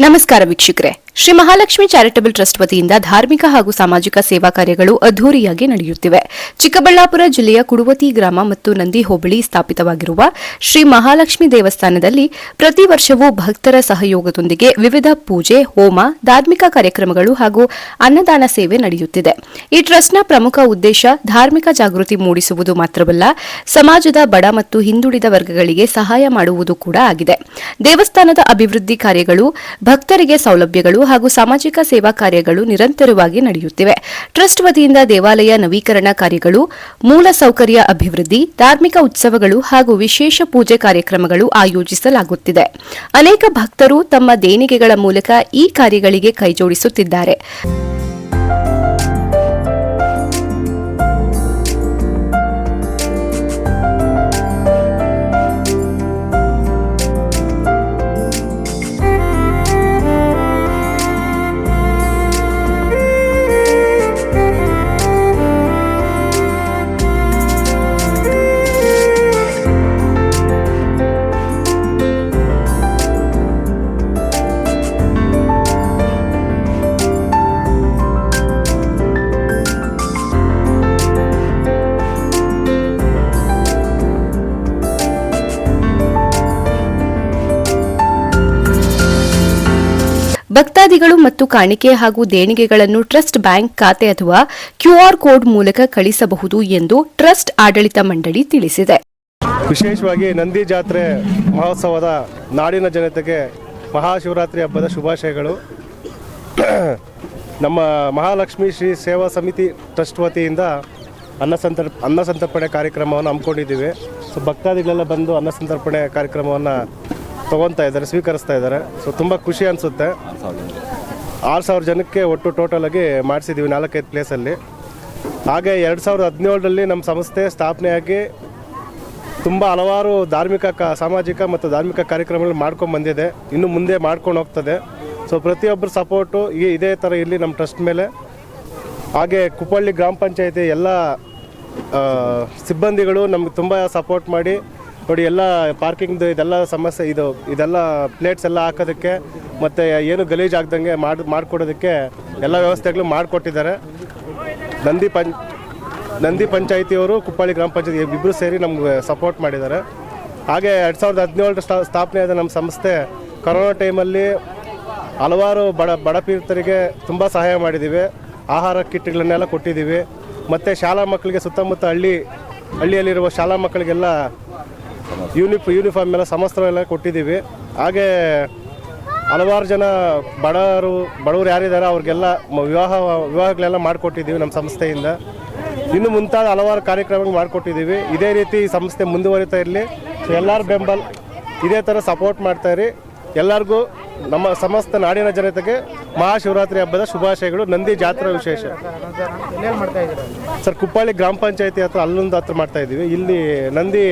ನಮಸ್ಕಾರ ವೀಕ್ಷಕರೇ. Shri Mahalakshmi charitable trust ವತಿಯಿಂದ ಧಾರ್ಮಿಕ ಹಾಗೂ ಸಾಮಾಜಿಕ ಸೇವಾ ಕಾರ್ಯಗಳು ಅದ್ದೂರಿಯಾಗಿ ನಡೆಯುತ್ತಿವೆ. ಚಿಕ್ಕಬಳ್ಳಾಪುರ ಜಿಲ್ಲೆಯ ಕುಡುವತಿ ಗ್ರಾಮ ಮತ್ತು ನಂದಿ ಹೋಬಳಿ ಸ್ಥಾಪಿತವಾಗಿರುವ ಶ್ರೀ ಮಹಾಲಕ್ಷ್ಮಿ ದೇವಸ್ಥಾನದಲ್ಲಿ ಪ್ರತಿ ವರ್ಷವೂ ಭಕ್ತರ ಸಹಯೋಗದೊಂದಿಗೆ ವಿವಿಧ ಪೂಜೆ, ಹೋಮ, ಧಾರ್ಮಿಕ ಕಾರ್ಯಕ್ರಮಗಳು ಹಾಗೂ ಅನ್ನದಾನ ಸೇವೆ ನಡೆಯುತ್ತಿದೆ. ಈ ಟ್ರಸ್ಟ್ನ ಪ್ರಮುಖ ಉದ್ದೇಶ ಧಾರ್ಮಿಕ ಜಾಗೃತಿ ಮೂಡಿಸುವುದು ಮಾತ್ರವಲ್ಲ, ಸಮಾಜದ ಬಡ ಮತ್ತು ಹಿಂದುಳಿದ ವರ್ಗಗಳಿಗೆ ಸಹಾಯ ಮಾಡುವುದು ಕೂಡ ಆಗಿದೆ. ದೇವಸ್ಥಾನದ ಅಭಿವೃದ್ಧಿ ಕಾರ್ಯಗಳು, ಭಕ್ತರಿಗೆ ಸೌಲಭ್ಯಗಳು ಹಾಗೂ ಸಾಮಾಜಿಕ ಸೇವಾ ಕಾರ್ಯಗಳು ನಿರಂತರವಾಗಿ ನಡೆಯುತ್ತಿವೆ. ಟ್ರಸ್ಟ್ ವತಿಯಿಂದ ದೇವಾಲಯ ನವೀಕರಣ ಕಾರ್ಯಗಳು, ಮೂಲ ಸೌಕರ್ಯ ಅಭಿವೃದ್ಧಿ, ಧಾರ್ಮಿಕ ಉತ್ಸವಗಳು ಹಾಗೂ ವಿಶೇಷ ಪೂಜೆ ಕಾರ್ಯಕ್ರಮಗಳು ಆಯೋಜಿಸಲಾಗುತ್ತಿದೆ. ಅನೇಕ ಭಕ್ತರು ತಮ್ಮ ದೇಣಿಗೆಗಳ ಮೂಲಕ ಈ ಕಾರ್ಯಗಳಿಗೆ ಕೈಜೋಡಿಸುತ್ತಿದ್ದಾರೆ. ಭಕ್ತಾದಿಗಳು ಮತ್ತು ಕಾಣಿಕೆ ಹಾಗೂ ದೇಣಿಗೆಗಳನ್ನು ಟ್ರಸ್ಟ್ ಬ್ಯಾಂಕ್ ಖಾತೆ ಅಥವಾ ಕ್ಯೂಆರ್ ಕೋಡ್ ಮೂಲಕ ಕಳಿಸಬಹುದು ಎಂದು ಟ್ರಸ್ಟ್ ಆಡಳಿತ ಮಂಡಳಿ ತಿಳಿಸಿದೆ. ವಿಶೇಷವಾಗಿ ನಂದಿ ಜಾತ್ರೆ ಮಹೋತ್ಸವದ ನಾಡಿನ ಜನತೆಗೆ ಮಹಾಶಿವರಾತ್ರಿ ಹಬ್ಬದ ಶುಭಾಶಯಗಳು. ನಮ್ಮ ಮಹಾಲಕ್ಷ್ಮಿ ಶ್ರೀ ಸೇವಾ ಸಮಿತಿ ಟ್ರಸ್ಟ್ ವತಿಯಿಂದ ಅನ್ನ ಸಂತರ್ಪಣೆ ಕಾರ್ಯಕ್ರಮವನ್ನು ಹಮ್ಮಿಕೊಂಡಿದ್ದೀವಿ. ಸೊ ಭಕ್ತಾದಿಗಳೆಲ್ಲ ಬಂದು ಅನ್ನ ಸಂತರ್ಪಣೆ ಕಾರ್ಯಕ್ರಮವನ್ನು ತೊಗೊತಾ ಇದ್ದಾರೆ, ಸ್ವೀಕರಿಸ್ತಾ ಇದ್ದಾರೆ. ಸೊ ತುಂಬ ಖುಷಿ ಅನಿಸುತ್ತೆ. 6,000 ಜನಕ್ಕೆ ಒಟ್ಟು ಟೋಟಲಾಗಿ ಮಾಡಿಸಿದ್ದೀವಿ 4-5 ಪ್ಲೇಸಲ್ಲಿ. ಹಾಗೆ 2017ರಲ್ಲಿ ನಮ್ಮ ಸಂಸ್ಥೆ ಸ್ಥಾಪನೆಯಾಗಿ ತುಂಬ ಹಲವಾರು ಸಾಮಾಜಿಕ ಮತ್ತು ಧಾರ್ಮಿಕ ಕಾರ್ಯಕ್ರಮಗಳು ಮಾಡ್ಕೊಂಡು ಬಂದಿದೆ, ಇನ್ನು ಮುಂದೆ ಮಾಡ್ಕೊಂಡು ಹೋಗ್ತದೆ. ಸೊ ಪ್ರತಿಯೊಬ್ಬರ ಸಪೋರ್ಟು ಇದೇ ಥರ ಇರಲಿ ನಮ್ಮ ಟ್ರಸ್ಟ್ ಮೇಲೆ. ಹಾಗೆ ಕುಪ್ಪಳ್ಳಿ ಗ್ರಾಮ ಪಂಚಾಯತಿ ಎಲ್ಲ ಸಿಬ್ಬಂದಿಗಳು ನಮ್ಗೆ ತುಂಬ ಸಪೋರ್ಟ್ ಮಾಡಿ ನೋಡಿ, ಎಲ್ಲ ಪಾರ್ಕಿಂಗ್ದು ಇದೆಲ್ಲ ಸಮಸ್ಯೆ ಇದೆಲ್ಲ ಪ್ಲೇಟ್ಸ್ ಎಲ್ಲ ಹಾಕೋದಕ್ಕೆ ಮತ್ತು ಏನು ಗಲೀಜು ಆಗ್ದಂಗೆ ಮಾಡಿಕೊಡೋದಕ್ಕೆ ಎಲ್ಲ ವ್ಯವಸ್ಥೆಗಳು ಮಾಡಿಕೊಟ್ಟಿದ್ದಾರೆ. ನಂದಿ ಪಂಚಾಯಿತಿಯವರು, ಕುಪ್ಪಳ್ಳಿ ಗ್ರಾಮ ಪಂಚಾಯತಿ ಇಬ್ಬರು ಸೇರಿ ನಮ್ಗೆ ಸಪೋರ್ಟ್ ಮಾಡಿದ್ದಾರೆ. ಹಾಗೆ 2017 ಸ್ಥಾಪನೆಯಾದ ನಮ್ಮ ಸಂಸ್ಥೆ ಕೊರೋನಾ ಟೈಮಲ್ಲಿ ಹಲವಾರು ಬಡ ಪೀಡಿತರಿಗೆ ತುಂಬ ಸಹಾಯ ಮಾಡಿದ್ದೀವಿ. ಆಹಾರ ಕಿಟ್ಗಳನ್ನೆಲ್ಲ ಕೊಟ್ಟಿದ್ದೀವಿ. ಮತ್ತು ಶಾಲಾ ಮಕ್ಕಳಿಗೆ ಸುತ್ತಮುತ್ತ ಹಳ್ಳಿಯಲ್ಲಿರುವ ಶಾಲಾ ಮಕ್ಕಳಿಗೆಲ್ಲ ಯೂನಿಫಾರ್ಮ್ ಎಲ್ಲ ಸಮವಸ್ತ್ರ ಕೊಟ್ಟಿದ್ದೀವಿ. ಹಾಗೆ ಹಲವಾರು ಜನ ಬಡವರು ಯಾರಿದ್ದಾರೆ ಅವ್ರಿಗೆಲ್ಲ ವಿವಾಹಗಳೆಲ್ಲ ಮಾಡಿಕೊಟ್ಟಿದ್ದೀವಿ ನಮ್ಮ ಸಂಸ್ಥೆಯಿಂದ. ಇನ್ನು ಮುಂತಾದ ಹಲವಾರು ಕಾರ್ಯಕ್ರಮಗಳು ಮಾಡಿಕೊಟ್ಟಿದ್ದೀವಿ. ಇದೇ ರೀತಿ ಈ ಸಂಸ್ಥೆ ಮುಂದುವರಿತಾ ಇರಲಿ. ಸೊ ಎಲ್ಲರ ಬೆಂಬಲ ಇದೇ ಥರ ಸಪೋರ್ಟ್ ಮಾಡ್ತಾಯಿರಿ. ಎಲ್ಲರಿಗೂ ನಮ್ಮ ಸಮಸ್ತ ನಾಡಿನ ಜನತೆಗೆ ಮಹಾಶಿವರಾತ್ರಿ ಹಬ್ಬದ ಶುಭಾಶಯಗಳು. ನಂದಿ ಜಾತ್ರಾ ವಿಶೇಷ ಸರ್ ಕುಪ್ಪಳ್ಳಿ ಗ್ರಾಮ ಪಂಚಾಯತಿ ಹತ್ರ ಅಲ್ಲೊಂದು ಹತ್ರ ಮಾಡ್ತಾ ಇದ್ದೀವಿ. ಇಲ್ಲಿ ನಂದಿ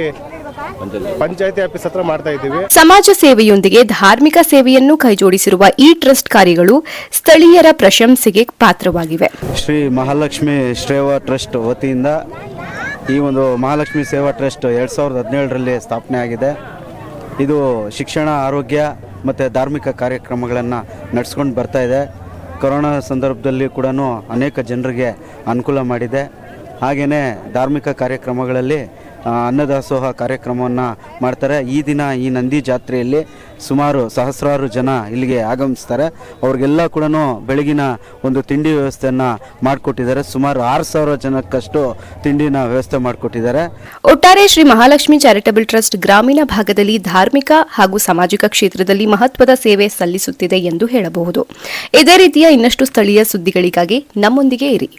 ಪಂಚಾಯತಿ ಆಫೀಸ್ ಹತ್ರ ಮಾಡ್ತಾ ಇದ್ದೀವಿ. ಸಮಾಜ ಸೇವೆಯೊಂದಿಗೆ ಧಾರ್ಮಿಕ ಸೇವೆಯನ್ನು ಕೈಜೋಡಿಸಿರುವ ಈ ಟ್ರಸ್ಟ್ ಕಾರ್ಯಗಳು ಸ್ಥಳೀಯರ ಪ್ರಶಂಸೆಗೆ ಪಾತ್ರವಾಗಿವೆ. ಶ್ರೀ ಮಹಾಲಕ್ಷ್ಮಿ ಸೇವಾ ಟ್ರಸ್ಟ್ ವತಿಯಿಂದ ಈ ಒಂದು ಮಹಾಲಕ್ಷ್ಮಿ ಸೇವಾ ಟ್ರಸ್ಟ್ 2017ರಲ್ಲಿ ಸ್ಥಾಪನೆ ಆಗಿದೆ. ಇದು ಶಿಕ್ಷಣ, ಆರೋಗ್ಯ ಮತ್ತು ಧಾರ್ಮಿಕ ಕಾರ್ಯಕ್ರಮಗಳನ್ನು ನಡೆಸ್ಕೊಂಡು ಬರ್ತಾ ಇದೆ. ಕೊರೋನಾ ಸಂದರ್ಭದಲ್ಲಿ ಕೂಡ ಅನೇಕ ಜನರಿಗೆ ಅನುಕೂಲ ಮಾಡಿದೆ. ಹಾಗೆಯೇ ಧಾರ್ಮಿಕ ಕಾರ್ಯಕ್ರಮಗಳಲ್ಲಿ ಅನ್ನದಾಸೋಹ ಕಾರ್ಯಕ್ರಮವನ್ನು ಮಾಡ್ತಾರೆ. ಈ ದಿನ ಈ ನಂದಿ ಜಾತ್ರೆಯಲ್ಲಿ ಸುಮಾರು ಸಹಸ್ರಾರು ಜನ ಇಲ್ಲಿಗೆ ಆಗಮಿಸ್ತಾರೆ. ಅವ್ರಿಗೆಲ್ಲ ಕೂಡ ಬೆಳಗಿನ ಒಂದು ತಿಂಡಿ ವ್ಯವಸ್ಥೆಯನ್ನು ಮಾಡಿಕೊಟ್ಟಿದ್ದಾರೆ. ಸುಮಾರು 6,000 ಜನಕ್ಕಷ್ಟು ತಿಂಡಿನ ವ್ಯವಸ್ಥೆ ಮಾಡಿಕೊಟ್ಟಿದ್ದಾರೆ. ಒಟ್ಟಾರೆ ಶ್ರೀ ಮಹಾಲಕ್ಷ್ಮಿ ಚಾರಿಟಬಲ್ ಟ್ರಸ್ಟ್ ಗ್ರಾಮೀಣ ಭಾಗದಲ್ಲಿ ಧಾರ್ಮಿಕ ಹಾಗೂ ಸಾಮಾಜಿಕ ಕ್ಷೇತ್ರದಲ್ಲಿ ಮಹತ್ವದ ಸೇವೆ ಸಲ್ಲಿಸುತ್ತಿದೆ ಎಂದು ಹೇಳಬಹುದು. ಇದೇ ರೀತಿಯ ಇನ್ನಷ್ಟು ಸ್ಥಳೀಯ ಸುದ್ದಿಗಳಿಗಾಗಿ ನಮ್ಮೊಂದಿಗೆ ಇರಿ.